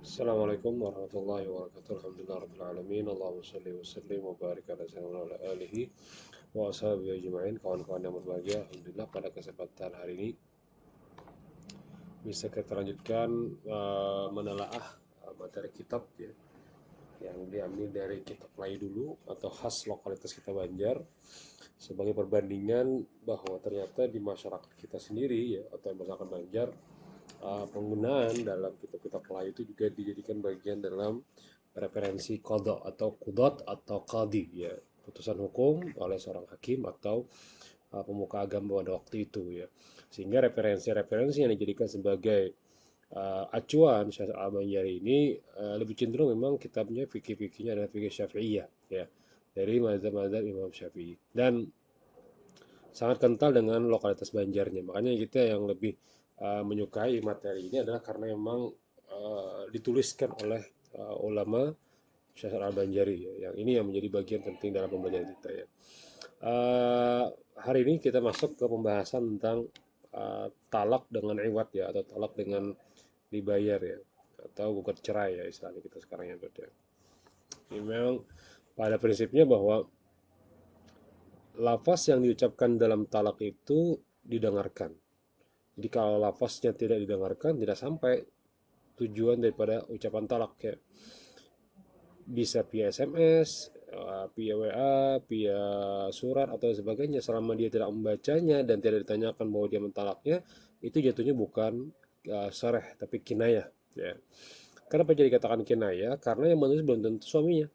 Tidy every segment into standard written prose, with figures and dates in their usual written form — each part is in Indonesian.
Assalamualaikum warahmatullahi wabarakatuh. Alhamdulillah rabbil alamin. Allahumma shalli wa sallim wa barik ala sayyidina wa ala alihi wa ashabihi ajma'in. Kawan-kawan yang berbahagia, alhamdulillah pada kesempatan hari ini bisa kita lanjutkan menelaah materi kitab ya yang diambil dari kitab Lai dulu atau khas lokalitas kita Banjar sebagai perbandingan bahwa ternyata di masyarakat kita sendiri ya atau masyarakat Banjar penggunaan dalam kitab-kitab Melayu itu juga dijadikan bagian dalam referensi kodok atau kudot atau kadi ya putusan hukum oleh seorang hakim atau pemuka agama pada waktu itu ya sehingga referensi-referensi yang dijadikan sebagai acuan Syekh Al-Banjari ini lebih cenderung memang kitabnya fikih-fikihnya adalah fikih Syafi'iyah ya dari mazhab-mazhab Imam Syafi'i dan sangat kental dengan lokalitas Banjarnya. Makanya kita yang lebih menyukai materi ini adalah karena memang dituliskan oleh ulama Syekh Al-Banjari ya. Yang ini yang menjadi bagian penting dalam pembelajaran kita ya. Uh, Hari ini kita masuk ke pembahasan tentang talak dengan iwat ya atau talak dengan dibayar ya atau gugat cerai ya istilahnya kita sekarang ya berarti. Ini memang pada prinsipnya bahwa lafaz yang diucapkan dalam talak itu didengarkan. Jadi kalau lafaznya tidak didengarkan, tidak sampai tujuan daripada ucapan talak ya. Bisa via SMS, via WA, via surat atau sebagainya. Selama dia tidak membacanya dan tidak ditanyakan bahwa dia mentalaknya, itu jatuhnya bukan soreh tapi kinayah. Ya. Kenapa jadi katakan kinayah? Karena yang menulis belum tentu suaminya.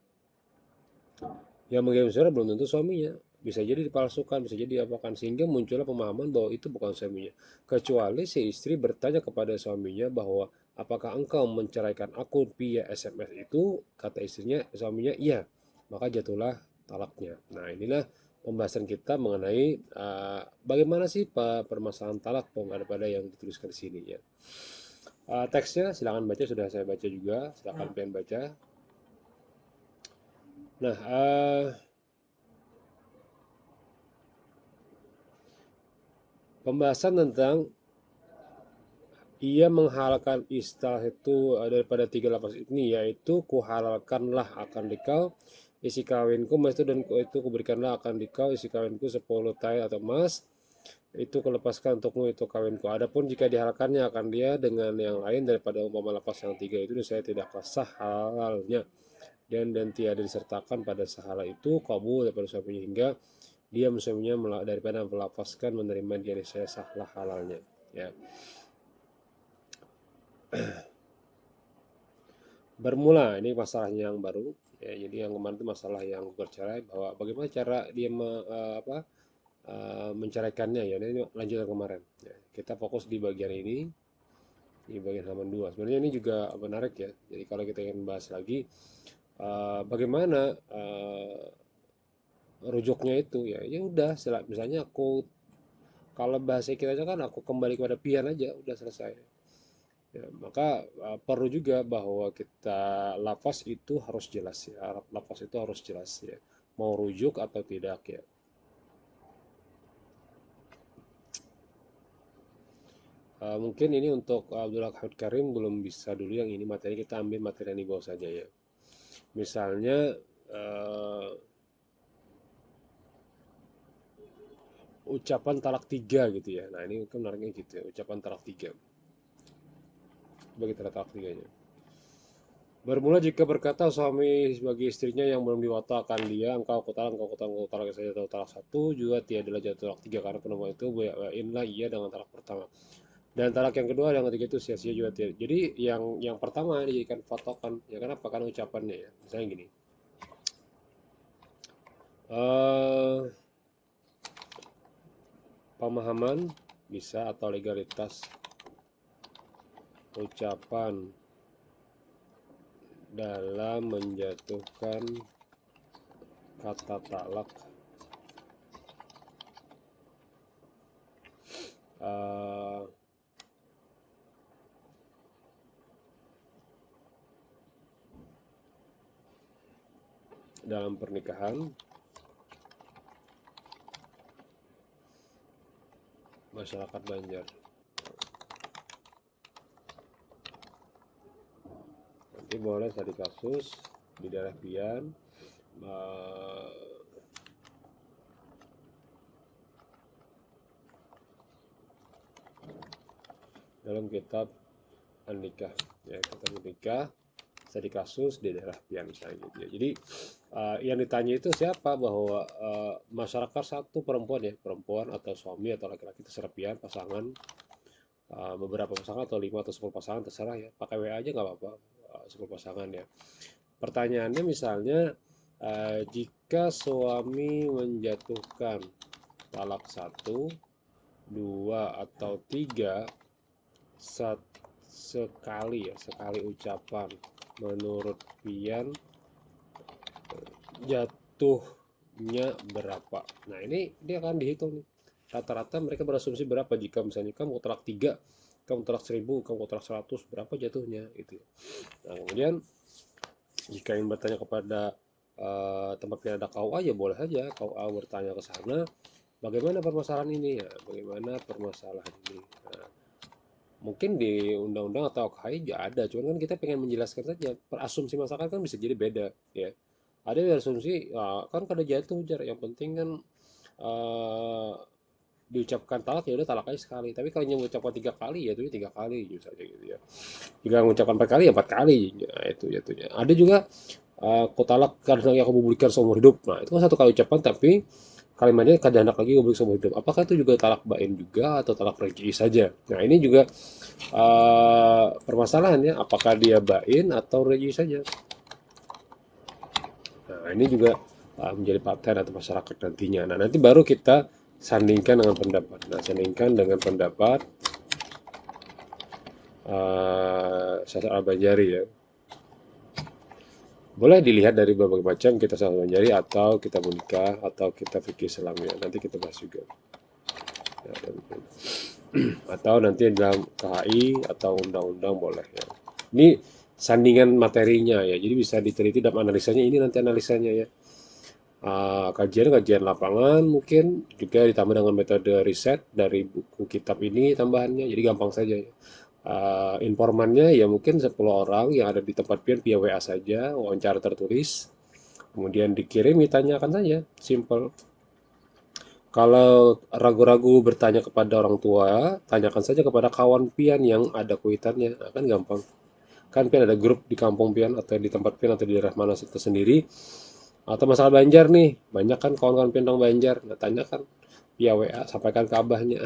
Yang mengirim surat belum tentu suaminya. Bisa jadi dipalsukan, bisa jadi diapakan. Sehingga muncullah pemahaman bahwa itu bukan suaminya. Kecuali si istri bertanya kepada suaminya bahwa apakah engkau menceraikan aku via SMS itu? Kata istrinya, suaminya iya. Maka jatuhlah talaknya. Nah inilah pembahasan kita mengenai bagaimana sih permasalahan talak pada yang dituliskan di sini ya. Teksnya silakan baca, sudah saya baca juga, silakan pengen baca. Nah, pembahasan tentang ia menghalalkan istilah itu daripada tiga lapas ini yaitu kuhalalkanlah akan dikau isi kawinku emas itu dan itu kuberikanlah akan dikau isi kawinku 10 tael atau emas itu kulepaskan untukmu itu kawinku. Adapun jika dihalalkannya akan dia dengan yang lain daripada umpama lapas yang tiga itu saya tidak sah halalnya dan tiada disertakan pada sahala itu kabul daripada suaminya hingga dia suaminya daripada melafazkan menerima dia saya sahlah halalnya ya. Bermula ini masalahnya yang baru ya, jadi yang kemarin itu masalah yang bercerai bahwa bagaimana cara dia menceraikannya ya ini lanjutan kemarin ya, kita fokus di bagian ini di bagian halaman 2 sebenarnya ini juga menarik ya jadi kalau kita ingin bahas lagi bagaimana rujuknya itu ya ya udah misalnya aku kalau bahasa kita aja kan aku kembali kepada pian aja udah selesai. Ya, maka perlu juga bahwa kita lafaz itu harus jelas ya. Lafaz itu harus jelas ya. Mau rujuk atau tidak ya. Mungkin ini untuk Abdul Hamid Karim belum bisa dulu yang ini materi kita ambil materi yang di bawah saja ya. Misalnya ucapan talak tiga gitu ya. Nah ini kan menariknya gitu ya. Ucapan talak tiga. Bagi talak tiganya. Bermula jika berkata suami sebagai istrinya yang belum diwatakan dia, engkau talak saja atau talak satu juga tiadalah jatuh talak tiga karena penemuan itu inlah ia dengan talak pertama. Dan talak yang kedua yang ketiga itu sia-sia juga tidak. Jadi yang pertama dijadikan patokan ya kenapa? Karena ucapannya ya. Misalnya gini. eh Pemahaman bisa atau legalitas ucapan dalam menjatuhkan kata talak uh, dalam pernikahan masyarakat Banjar. Ini boleh tadi kasus di daerah pian, eh, dalam kitab An-Nikah ya, kitab An-Nikah tadi kasus di daerah pian misalnya gitu ya. Jadi yang ditanya itu siapa, bahwa masyarakat satu perempuan ya, perempuan atau suami atau laki-laki terserah pian, pasangan, beberapa pasangan atau 5 atau 10 pasangan terserah ya, pakai WA aja nggak apa-apa, 10 pasangan ya. Pertanyaannya misalnya, jika suami menjatuhkan talak 1, 2 atau 3 sekali ya, sekali ucapan, menurut pian jatuhnya berapa? Nah, ini dia akan dihitung nih. Rata-rata mereka berasumsi berapa jika misalnya kamu talak 3, kamu talak 1000, kamu talak 100, berapa jatuhnya gitu ya. Nah, kemudian jika ingin bertanya kepada tempat pian ada KUA ya boleh saja KUA bertanya ke sana, bagaimana permasalahan ini ya, bagaimana permasalahan ini. Nah, mungkin di undang-undang atau KHI juga ada, cuman kan kita pengen menjelaskan saja. Asumsi masyarakat kan bisa jadi beda ya. Ada yang asumsi kan kada jatuh jar, yang penting kan eh, diucapkan talak ya udah talak aja sekali. Tapi kalau yang mengucapkan 3 kali ya itu 3 kali saja gitu ya. Jika mengucapkan 4 kali ya 4 kali, nah, itu jatuhnya. Ada juga aku talak karena yang aku berikan seumur hidup. Nah itu kan 1 kali ucapan tapi kalimatnya kada hendak lagi beri seumur hidup. Apakah itu juga talak bain juga atau talak rej'i saja? Nah ini juga permasalahannya, apakah dia bain atau rej'i saja. Nah, ini juga menjadi paten atau masyarakat nantinya. Nah, nanti baru kita sandingkan dengan pendapat. Nah, sandingkan dengan pendapat Syekh Al-Banjari ya. Boleh dilihat dari berbagai macam kita Syekh Al-Banjari atau kita menikah atau kita fikih Islamnya. Nanti kita bahas juga. Ya, atau nanti dalam KHI atau undang-undang boleh ya. Ini sandingan materinya ya. Jadi bisa diteliti dalam analisanya, ini nanti analisanya ya. Kajian-kajian lapangan mungkin juga ditambah dengan metode riset dari buku kitab ini tambahannya, jadi gampang saja ya. Informannya ya mungkin 10 orang yang ada di tempat pian via WA saja, wawancara tertulis, kemudian dikirim, ditanyakan saja, simple. Kalau ragu-ragu bertanya kepada orang tua, tanyakan saja kepada kawan pian yang ada kuitannya. Nah, kan gampang. Kan pian ada grup di kampung pian atau di tempat pian atau di daerah mana tersendiri. Atau masalah Banjar nih, banyak kan kawan-kawan pian orang Banjar. Nah, tanyakan via WA, sampaikan ke abahnya.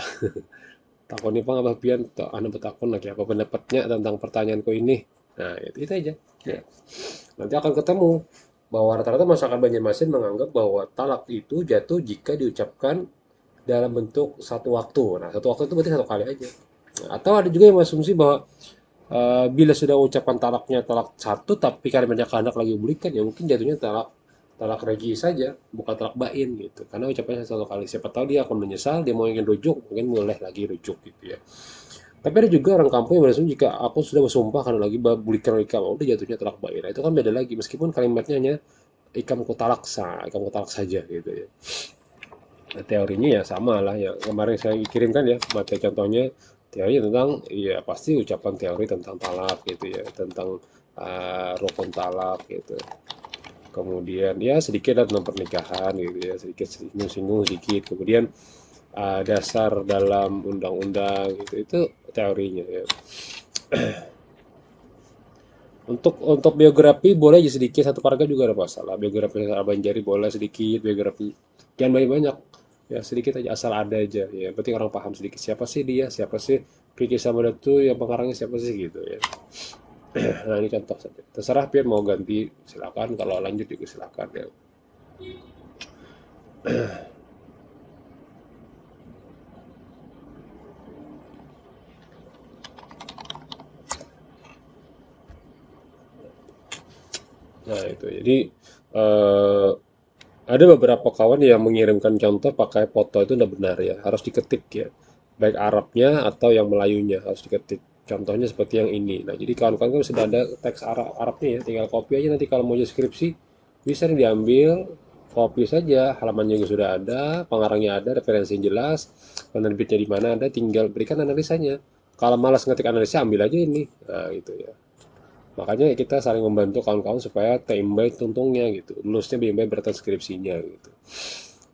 Takon nih pang abah pian, anu betakon lagi apa pendapatnya tentang pertanyaanku ini. Nah, itu aja. Ya. Nanti akan ketemu bahwa rata-rata masyarakat Banjarmasin menganggap bahwa talak itu jatuh jika diucapkan dalam bentuk satu waktu. Nah, satu waktu itu berarti 1 kali aja. Nah, atau ada juga yang asumsi bahwa bila sudah ucapan talaknya talak 1 tapi kalimatnya kehendak lagi belikan ya mungkin jatuhnya talak talak regi saja, bukan talak bain gitu. Karena ucapannya 1 kali. Siapa tahu dia akan menyesal, dia mau ingin rujuk, mungkin boleh lagi rujuk gitu ya. Tapi ada juga orang kampung yang berasumsi jika aku sudah bersumpah karena lagi bulikan ikam, udah jatuhnya talak bain. Nah, itu kan beda lagi, meskipun kalimatnya hanya ikam talak saja gitu ya. Nah, teorinya ya sama lah ya. Kemarin saya kirimkan ya materi contohnya, teori tentang ya pasti ucapan teori tentang talak gitu ya, tentang rukun talak gitu. Kemudian ya sedikit tentang pernikahan gitu ya, sedikit singgung-singgung sedikit. Kemudian dasar dalam undang-undang gitu, itu teorinya ya. Untuk biografi boleh aja sedikit, satu paragraf juga ada masalah. Biografi Abanjari boleh sedikit, biografi jangan banyak-banyak ya, sedikit aja asal ada aja ya. Penting orang paham sedikit siapa sih dia, siapa sih Vicky Samada tuh yang pengarangnya siapa sih gitu ya. Nah ini contoh saja. Terserah Pian mau ganti silakan, kalau lanjut juga silakan ya. Nah itu jadi eh, ada beberapa kawan yang mengirimkan contoh pakai foto itu udah benar ya, harus diketik ya. Baik Arabnya atau yang Melayunya harus diketik. Contohnya seperti yang ini. Nah, jadi kawan-kawan kan sudah ada teks Arabnya ya, tinggal copy aja nanti kalau mau deskripsi bisa diambil, copy saja, halamannya juga sudah ada, pengarangnya ada, referensi yang jelas, penerbitnya di mana ada, tinggal berikan analisanya. Kalau malas ngetik analisa ambil aja ini. Nah, gitu ya. Makanya kita saling membantu kawan-kawan supaya teimbai untungnya gitu, lulusnya bimbang bertranskripsinya gitu.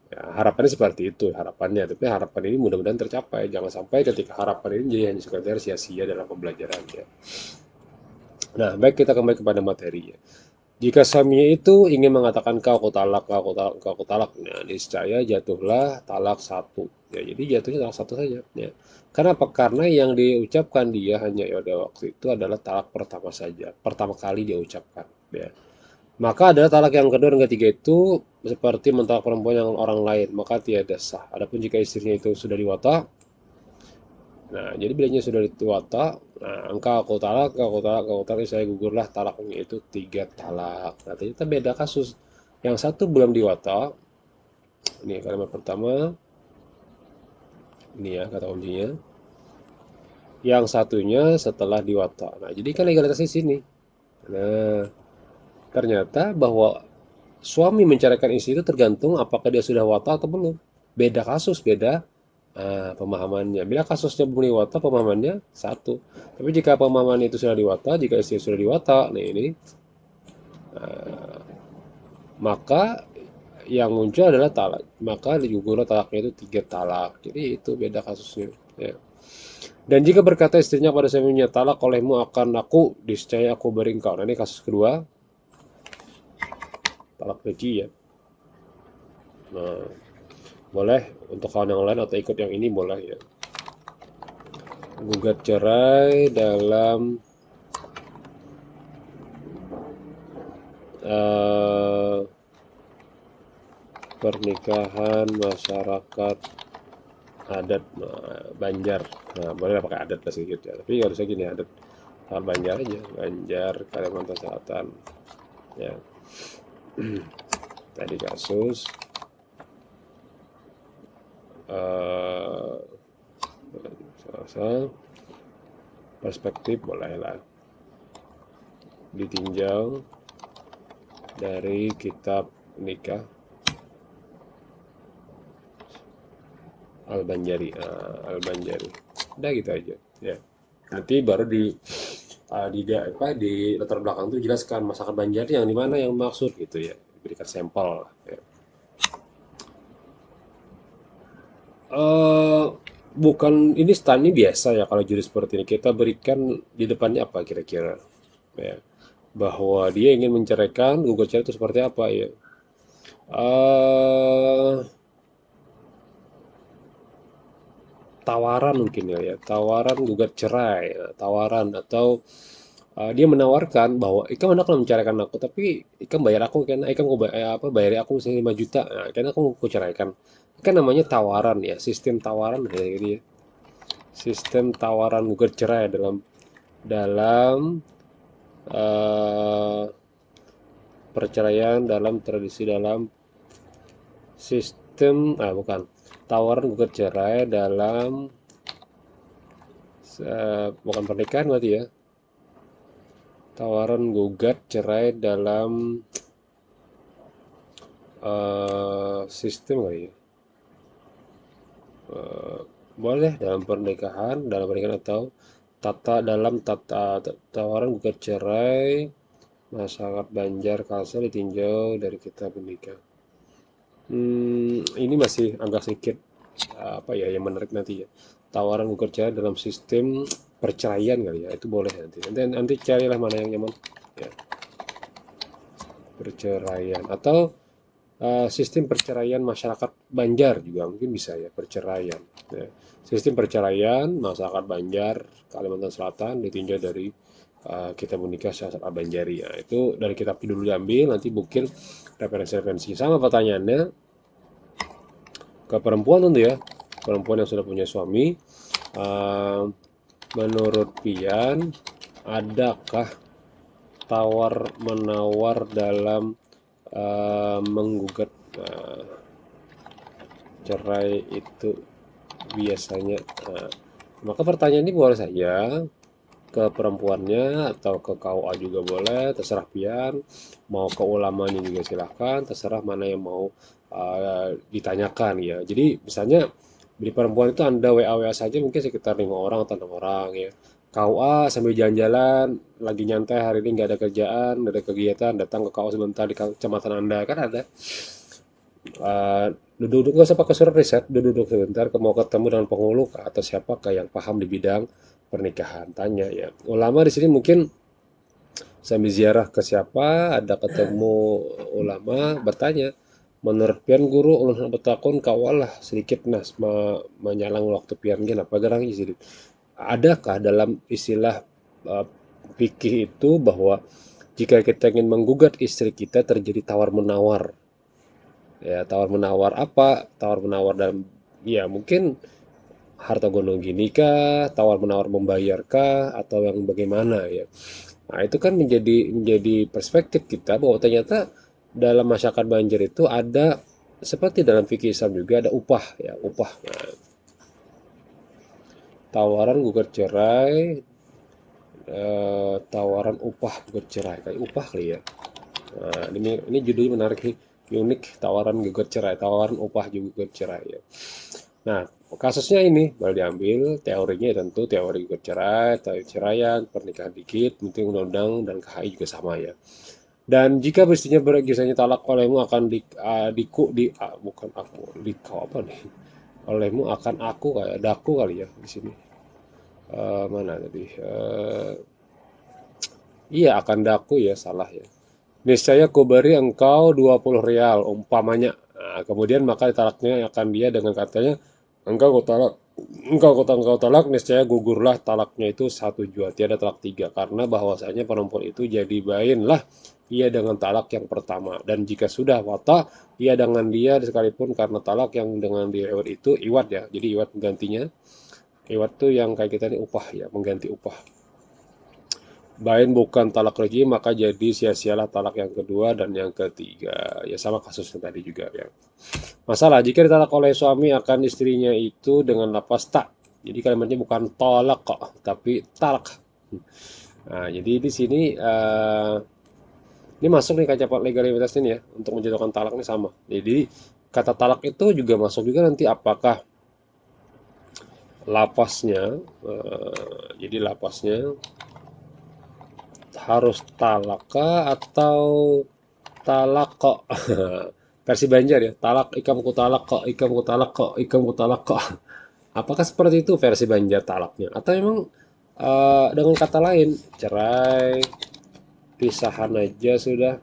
Ya, harapannya seperti itu harapannya, tapi harapan ini mudah-mudahan tercapai. Jangan sampai ketika harapan ini jadi hanya sekedar sia-sia dalam pembelajaran ya. Nah, baik, kita kembali kepada materi ya. Jika suaminya itu ingin mengatakan kau aku talak, kau aku talak, kau aku talak, nah niscaya jatuhlah talak satu. Ya, jadi jatuhnya talak satu saja. Ya. Kenapa? Karena yang diucapkan dia hanya pada waktu itu adalah talak pertama saja, pertama kali dia ucapkan. Ya. Maka adalah talak yang kedua dan ketiga itu seperti mentalak perempuan yang orang lain, maka tiada sah. Adapun jika istrinya itu sudah diwata, nah jadi bilanya sudah diwata, nah engkau aku talak, aku talak, saya gugurlah talaknya itu tiga talak. Nah ternyata beda kasus. Yang satu belum diwata, ini kalimat pertama, ini ya kata kuncinya. Yang satunya setelah diwata. Nah jadi kan legalitasnya di sini. Nah ternyata bahwa suami menceraikan istri itu tergantung apakah dia sudah wata atau belum. Beda kasus, beda pemahamannya. Bila kasusnya belum diwata, pemahamannya satu. Tapi jika pemahaman itu sudah diwata, jika istri sudah diwata, nah ini, maka yang muncul adalah talak. Maka gugur talaknya itu tiga talak. Jadi itu beda kasusnya. Ya. Dan jika berkata istrinya pada suaminya, talak olehmu akan aku, niscaya aku beri engkau. Nah ini kasus kedua, talak rejeki ya. Nah, boleh untuk kawan yang lain atau ikut yang ini boleh ya. Gugat cerai dalam uh, pernikahan masyarakat adat Banjar. Nah, boleh pakai adat lah sedikit ya. Tapi harusnya gini adat Banjar aja, Banjar Kalimantan Selatan. Ya. Tadi kasus uh, perspektif bolehlah ditinjau dari kitab nikah Al-Banjari. Al-Banjari. Udah gitu aja ya. Nanti baru di latar belakang itu jelaskan masakan Banjari yang di mana yang maksud gitu ya. Berikan sampel ya. Eh bukan ini standar biasa ya kalau juri seperti ini. Kita berikan di depannya apa kira-kira ya. Bahwa dia ingin menceraikan, gugat cerai itu seperti apa ya. eh Tawaran mungkin ya, tawaran gugat cerai, tawaran atau dia menawarkan bahwa Ikam hendak menceraikan aku, tapi Ikam bayar aku kan, Ikam bayar aku misalnya 5 juta, nah, kan aku mau ceraikan. Kan namanya tawaran ya, sistem tawaran kayak gitu ya. Sistem tawaran gugat cerai dalam dalam eh, perceraian, dalam tradisi, dalam sistem bukan tawaran gugat cerai dalam bukan pernikahan berarti ya. Tawaran gugat cerai dalam sistem kali ya. Eh, Boleh dalam pernikahan atau tawaran gugat cerai masyarakat Banjar Kalsel ditinjau dari kitab menikah. Ini masih agak sedikit apa ya yang menarik nanti ya. Tawaran gugat cerai dalam sistem perceraian kali ya, itu boleh nanti carilah mana yang nyaman ya. Perceraian atau sistem perceraian masyarakat Banjar juga mungkin bisa ya, perceraian ya. Sistem perceraian masyarakat Banjar Kalimantan Selatan ditinjau dari kitab menikah syariat Banjari ya. Itu dari kitab dulu diambil, nanti mungkin referensi-referensi sama pertanyaannya ke perempuan tentu ya, perempuan yang sudah punya suami. Menurut Pian, adakah tawar menawar dalam menggugat cerai itu biasanya? Maka pertanyaan ini boleh saja ke perempuannya atau ke KUA juga boleh, terserah Pian. Mau ke ulamanya juga silahkan, terserah mana yang mau ditanyakan ya. Jadi misalnya di perempuan itu Anda WA-WA saja mungkin sekitar 5 orang atau 6 orang ya. KUA sambil jalan-jalan, lagi nyantai hari ini nggak ada kerjaan, nggak ada kegiatan, datang ke KUA sebentar di kecamatan Anda kan ada. Duduk-duduk nggak usah pakai surat riset, duduk-duduk sebentar, mau ketemu dengan penghulu kah, atau siapakah yang paham di bidang pernikahan, tanya ya. Ulama di sini mungkin sambil ziarah ke siapa, ada ketemu ulama, bertanya, menurut pian guru ulun betakun kawalah sedikit nas menyalang waktu pian gen apa gerang sih. Adakah dalam istilah uh, fikih itu bahwa jika kita ingin menggugat istri kita terjadi tawar menawar, ya tawar menawar apa, tawar menawar dalam, ya mungkin harta gondong gini kah, tawar menawar membayarkah, atau yang bagaimana ya. Nah, itu kan menjadi perspektif kita bahwa ternyata dalam masyarakat Banjar itu ada, seperti dalam fikih Islam juga ada upah ya, upah. Nah, tawaran gugat cerai, tawaran upah gugat cerai, kayak upah kali ya. Nah, ini judulnya menarik nih, unik, tawaran gugat cerai, tawaran upah juga gugat cerai ya. Nah, kasusnya ini baru diambil teorinya, tentu teori gugat cerai, teori ceraian, pernikahan dikit, penting undang-undang dan KHI juga sama ya. Dan jika bestinya bergisanya talak olehmu akan bukan aku, di kau apa nih? Olehmu akan aku kayak daku kali ya di sini. Mana tadi? Iya akan daku ya, salah ya. Niscaya kuberi engkau 20 real umpamanya. Nah, kemudian maka talaknya akan dia dengan katanya, engkau kau talak, engkau talak, niscaya gugurlah talaknya itu 1 jua, tiada talak tiga, karena bahwasanya perempuan itu jadi bainlah ia dengan talak yang pertama, dan jika sudah wata ia dengan dia sekalipun karena talak yang dengan dia itu iwat ya, jadi iwat menggantinya. Iwat tuh yang kayak kita ini upah ya, mengganti upah. Bain bukan talak rejim, maka jadi sia-sialah talak yang kedua dan yang ketiga. Ya sama kasusnya tadi juga ya. Masalah jika ditalak oleh suami akan istrinya itu dengan lafaz tak. Jadi kalimatnya bukan tolak kok, tapi talak. Nah, jadi di sini ini masuk nih kaca legalitas ini ya, untuk menjatuhkan talak ini sama. Jadi kata talak itu juga masuk juga nanti apakah lapasnya, jadi lapasnya harus talaka atau talako. Versi Banjar ya, talak ikam ku talak kok, ikam ku talak kok, ikam ku talak kok. Apakah seperti itu versi Banjar talaknya? Atau memang dengan kata lain, cerai, pisahan aja sudah,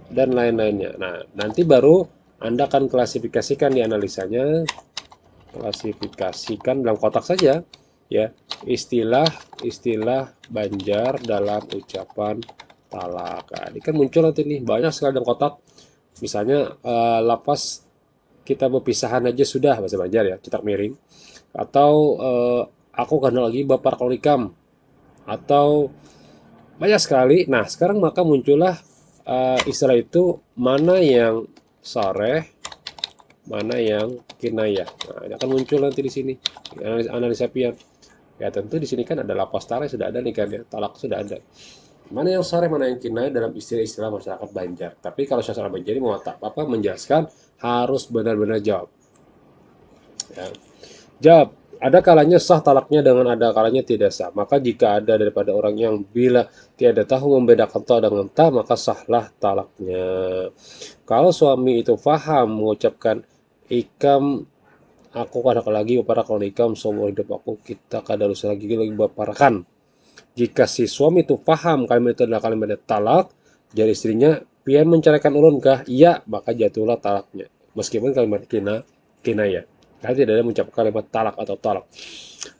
dan lain-lainnya. Nah, nanti baru Anda akan klasifikasikan di analisanya, klasifikasikan dalam kotak saja ya, istilah-istilah Banjar dalam ucapan talak. Nah, ini kan muncul nanti nih banyak sekali dalam kotak. Misalnya lapas kita berpisahan aja sudah, bahasa Banjar ya, cetak miring. Atau aku kan lagi bapak kolikam. Atau banyak sekali. Nah, sekarang maka muncullah istilah itu, mana yang sareh, mana yang kinayah. Nah, ini akan muncul nanti di sini. Analisa pian. Ya tentu di sini kan ada lapas talak sudah ada nih kan ya, talak sudah ada. Mana yang sore, mana yang kinai dalam istilah-istilah masyarakat Banjar. Tapi kalau secara Banjar ini mau apa menjelaskan harus benar-benar jawab. Ya. Jawab. Ada kalanya sah talaknya dengan ada kalanya tidak sah. Maka jika ada daripada orang yang bila tiada tahu membedakan ta dengan ta, maka sahlah talaknya. Kalau suami itu faham mengucapkan ikam aku kadang lagi para kalau ikam seumur hidup aku kita kadang lagi baparakan. Jika si suami itu paham kalimat itu adalah kalimat talak, jadi istrinya pian menceraikan ulun kah? Iya, maka jatuhlah talaknya. Meskipun kalimat kina ya. Karena tidak ada mengucapkan kalimat talak atau talak.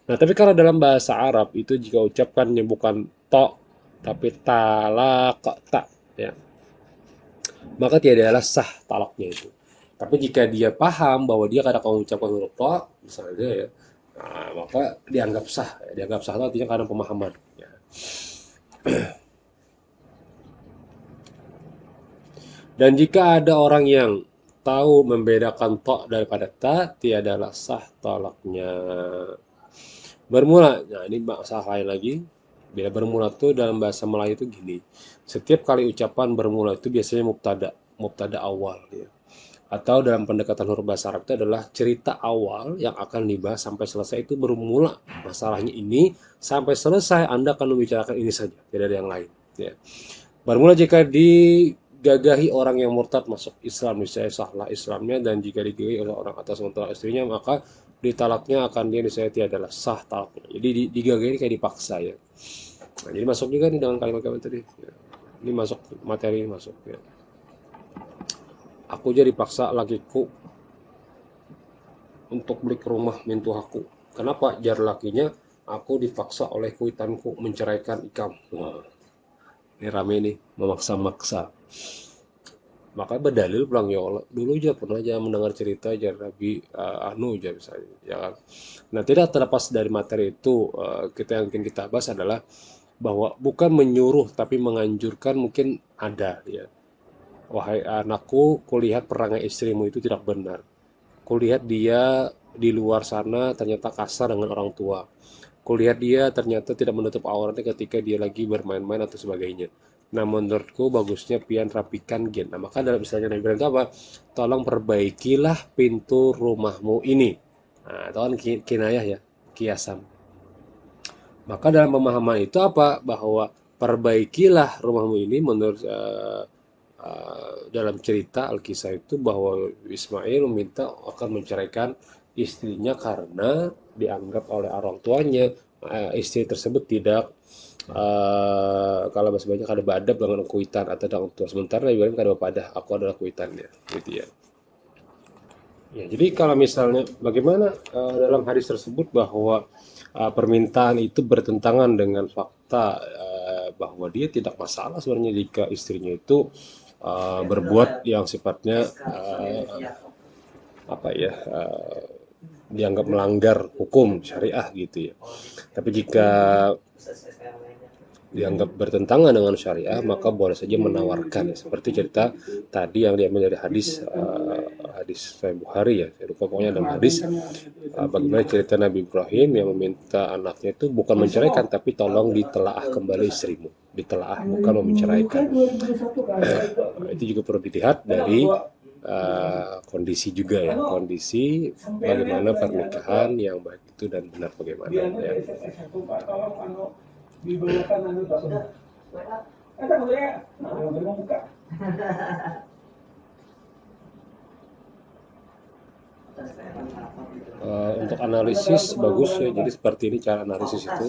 Nah, tapi kalau dalam bahasa Arab itu jika ucapkannya bukan to, tapi talak tak, ya, maka tidak ada sah talaknya itu. Tapi jika dia paham bahwa dia kadang mengucapkan huruf to, misalnya ya, nah, maka dianggap sah. Dianggap sah itu artinya karena pemahaman. Ya. Dan jika ada orang yang tahu membedakan to daripada ta, tiadalah sah talaknya. Bermula, nah ini masalah lain lagi. Bila bermula tuh dalam bahasa Melayu itu gini. Setiap kali ucapan bermula itu biasanya mubtada awal ya. atau dalam pendekatan huruf bahasa Arab itu adalah cerita awal yang akan dibahas sampai selesai itu bermula masalahnya ini sampai selesai Anda akan membicarakan ini saja, tidak ada yang lain. Ya. Bermula jika digagahi orang yang murtad masuk Islam, misalnya sahlah Islamnya, dan jika digagahi oleh orang atas mentolak istrinya, maka ditalaknya akan dia misalnya tiadalah sah talaknya. Jadi digagahi kayak dipaksa ya. Nah, jadi masuk juga nih dengan kalimat-kalimat tadi. Ya. Ini masuk materi masuk ya. Aku jadi paksa lakiku untuk beli ke rumah mintu aku. Kenapa? Jar lakinya, aku dipaksa oleh kuitanku menceraikan ikam. Wah, ini rame nih, memaksa-maksa. Maka berdalil pulang ya Allah. Dulu aja pernah aja mendengar cerita jar Nabi Anu aja misalnya. Ya kan? Nah, tidak terlepas dari materi itu, kita yang ingin kita bahas adalah bahwa bukan menyuruh tapi menganjurkan mungkin ada ya. Wahai anakku, kulihat perangai istrimu itu tidak benar. Kulihat dia di luar sana ternyata kasar dengan orang tua. Kulihat dia ternyata tidak menutup auratnya ketika dia lagi bermain-main atau sebagainya. Nah, menurutku bagusnya pian rapikan gen. Nah, maka dalam istilahnya Nabi bilang apa? Tolong perbaikilah pintu rumahmu ini. Nah, itu kan kinayah ya, kiasan. Maka dalam pemahaman itu apa? Bahwa perbaikilah rumahmu ini menurut dalam cerita Alkisah itu bahwa Ismail meminta akan menceraikan istrinya karena dianggap oleh orang tuanya istri tersebut tidak kalau bahasa banyak ada badab dengan kuitan atau dengan tua. Sementara Nabi Ibrahim kada pada aku adalah kuitannya gitu ya. Ya, jadi kalau misalnya bagaimana dalam hadis tersebut bahwa permintaan itu bertentangan dengan fakta bahwa dia tidak masalah sebenarnya jika istrinya itu berbuat yang sifatnya apa ya dianggap melanggar hukum syariah gitu ya. Tapi jika dianggap bertentangan dengan syariah maka boleh saja menawarkan ya. Seperti cerita tadi yang diambil dari hadis hadis Sahih Bukhari ya, saya lupa pokoknya dalam hadis bagaimana cerita Nabi Ibrahim yang meminta anaknya itu bukan menceraikan tapi tolong ditelaah kembali istrimu, ditelaah bukan menceraikan. Itu juga perlu dilihat dari kondisi juga ya, kondisi bagaimana pernikahan yang baik itu dan benar bagaimana ya. Untuk analisis bagus ya, jadi seperti ini cara analisis itu,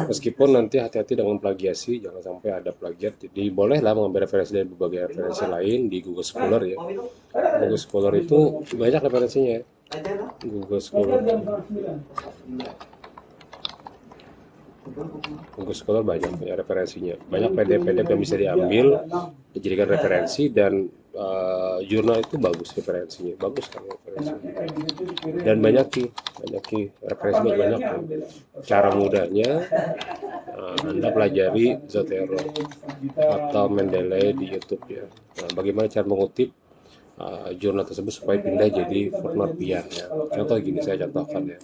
meskipun nanti hati-hati dengan plagiasi, jangan sampai ada plagiat. Jadi bolehlah mengambil referensi dari berbagai referensi lain di Google Scholar ya. Google Scholar itu banyak referensinya ya. Google Scholar banyak ya referensinya, banyak PDF-PDF yang bisa diambil dijadikan referensi, dan jurnal itu bagus referensinya, bagus kan referensinya, dan banyak referensinya banyak. Cara mudahnya Anda pelajari Zotero atau Mendeley di YouTube ya. Nah, bagaimana cara mengutip jurnal tersebut supaya pindah jadi footnote pian ya. Contoh gini, saya contohkan ya.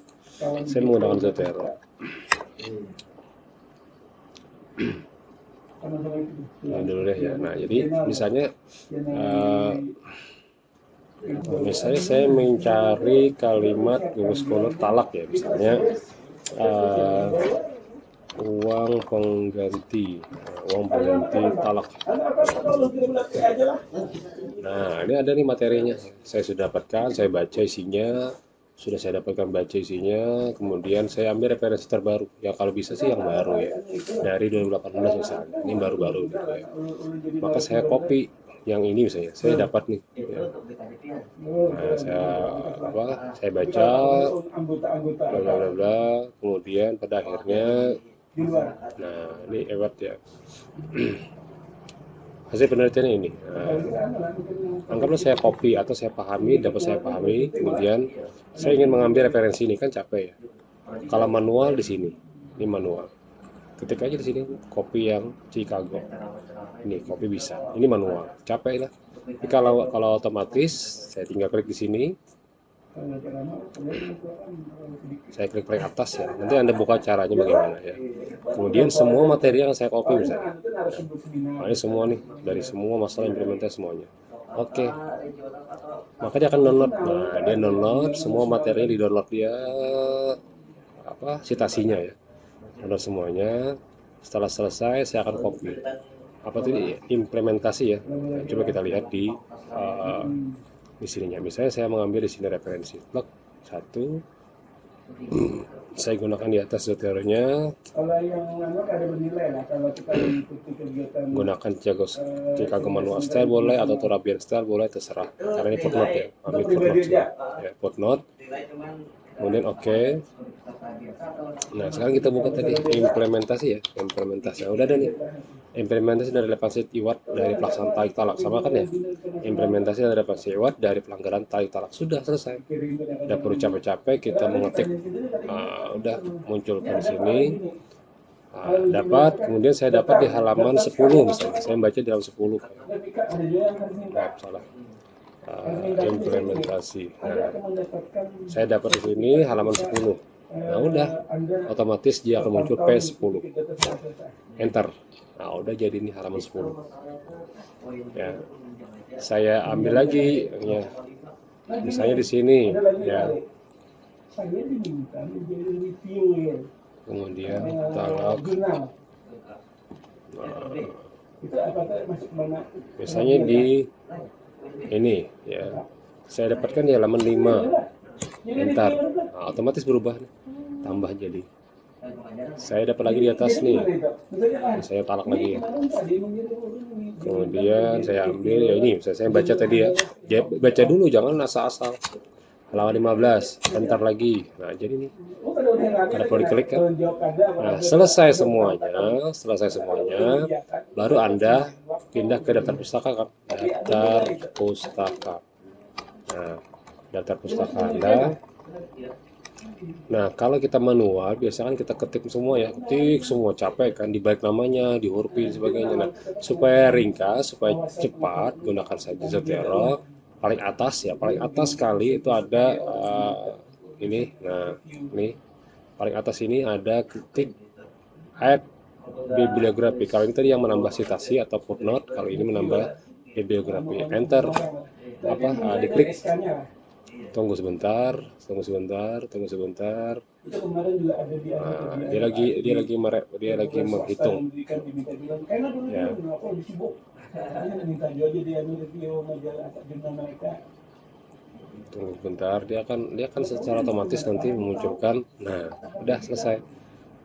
Saya menggunakan Zotero. Nah, dulu deh ya. Nah, jadi misalnya saya mencari kalimat Google Scholar talak ya, misalnya uang pengganti talak. Nah, ini ada nih materinya, saya sudah dapatkan, saya baca isinya. Sudah saya dapatkan baca isinya, kemudian saya ambil referensi terbaru ya, kalau bisa sih yang baru ya, dari 2018 misalnya, ini baru-baru gitu ya. Maka saya copy yang ini misalnya, saya dapat nih ya. Nah, saya baca bla bla bla, kemudian pada akhirnya nah ini lewat ya. Hasil penelitian ini, anggaplah saya copy atau saya pahami, kemudian saya ingin mengambil referensi ini, kan capek ya. Kalau manual di sini, ini manual. Ketik aja di sini, copy yang Chicago. Ini copy bisa. Ini manual, capek lah. Tapi kalau otomatis, saya tinggal klik di sini. Saya klik atas ya. Nanti Anda buka caranya bagaimana ya. Kemudian semua materi yang saya copy misalnya. Nah, ini semua nih, dari semua masalah implementasi semuanya. Oke, maka dia akan download. Nah, dia download semua materinya, di download dia apa citasinya ya, download semuanya. Setelah selesai saya akan copy apa tadi implementasi ya. Nah, coba kita lihat uh, di sininya. Misalnya saya mengambil di sini referensi plug satu, saya gunakan di atas Zotero-nya. Kalau yang ada bernilai lah kalau kita mengikuti kegiatan Gunakan Chicago Manual Style boleh atau Turabian Style boleh, terserah. Karena ini footnote ya, ambil footnote ya, footnote. Kemudian oke. Nah sekarang kita buka tadi implementasi ya, implementasi. Nah, udah ada nih implementasi dari relevansi keyword dari pelaksanaan tarik talak, sama kan ya, implementasi dari relevansi keyword dari pelanggaran tarik talak, sudah selesai. Udah perlu capek-capek kita mengetik. Udah muncul di sini. Dapat, kemudian saya dapat di halaman 10 misalnya, saya baca di halaman 10. Salah. Implementasi. Nah, saya dapat di sini halaman 10. Nah, udah otomatis dia akan muncul P10. Enter. Nah, udah jadi ini halaman 10. Ya. Saya ambil lagi ya. Misalnya di sini ya. Kemudian talak. Misalnya di ini ya, saya dapatkan di halaman 5. Enter. Nah, otomatis berubah, tambah jadi. Saya dapat lagi di atas nih, saya talak lagi ya. Kemudian saya ambil ya ini, saya baca tadi ya. Baca dulu, jangan asal-asal. Halaman 15, enter lagi. Nah, jadi nih ada perlu diklik kan. Nah, selesai semuanya, baru Anda pindah ke daftar pustaka kan. Daftar pustaka. Nah, daftar pustaka Anda. Nah, kalau kita manual, biasanya kan kita ketik semua ya, ketik semua, capek kan, dibalik namanya, dihurufin sebagainya. Nah, supaya ringkas, supaya cepat, gunakan saja Zotero. Paling atas ya, paling atas sekali itu ada ini. Nah, ini paling atas ini ada ketik add bibliografi. Kalau ini tadi yang menambah citasi atau footnote, kalau ini menambah bibliografi. Enter, diklik. Tunggu sebentar. Nah, dia lagi menghitung. Ya. Tunggu sebentar, dia akan secara otomatis nanti memunculkan. Nah, udah selesai.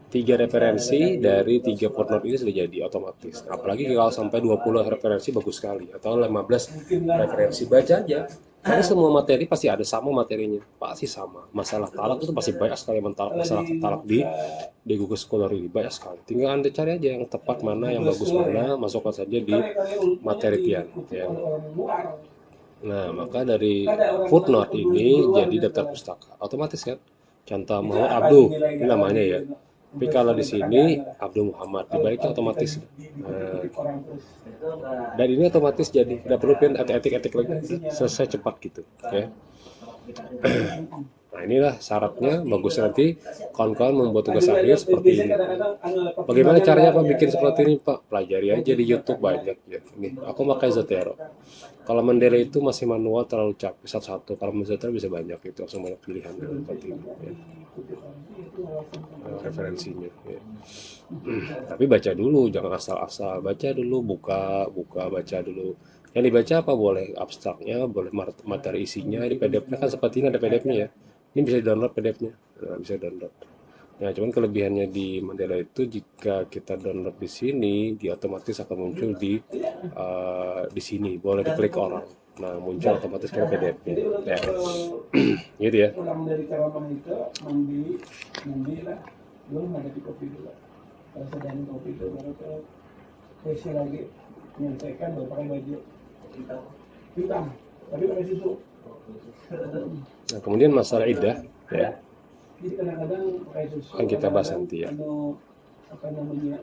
3 referensi dari 3 footnote ini sudah jadi otomatis. Apalagi kalau sampai 20 referensi bagus sekali, atau 15 referensi, baca aja. Karena semua materi pasti ada sama materinya, pasti sama. Masalah talak itu pasti banyak sekali, masalah talak di Google Scholar ini banyak sekali. Tinggal Anda cari aja yang tepat mana, yang bagus mana, masukkan saja di materi pian. Ya. Nah, maka dari footnote ini jadi daftar pustaka, otomatis kan. Contoh Muhammad Abdul, ini namanya ya. Tapi kalau di sini Abdul Muhammad, dibaliknya otomatis. Nah, dan ini otomatis jadi, tidak perlu pin etik lagi, selesai cepat gitu. Ya. Nah, inilah syaratnya. Bagus nanti kawan-kawan membuat tugas akhir seperti ini. Bagaimana caranya Pak bikin seperti ini Pak? Pelajari aja di YouTube banyak ya. Ini aku pakai Zotero. Kalau Mendeley itu masih manual, terlalu capek satu-satu. Kalau Zotero bisa banyak, itu langsung banyak pilihan seperti ini. Ya. Referensinya. Ya. Tapi baca dulu, jangan asal-asal. Baca dulu, buka, baca dulu. Yang dibaca apa boleh abstraknya, boleh materi isinya. Di PDF-nya kan seperti ini ada PDF-nya ya. Ini bisa di-download PDF-nya. Nah, bisa download. Nah, cuman kelebihannya di Mandela itu jika kita download di sini, dia otomatis akan muncul di sini. Boleh diklik orang. Nah, muncul otomatis ke PDF-nya. Ya. Gitu ya. Pulang dari Cawang itu mandi lah, belum ada di kopi dulu. Kalau sedang kopi itu baru ke WC lagi, menyesuaikan baru pakai baju hitam, tapi pakai susu. Nah, kemudian masalah iddah ya. Jadi kadang-kadang pakai susu. Kan kita bahas nanti ya. Apa namanya?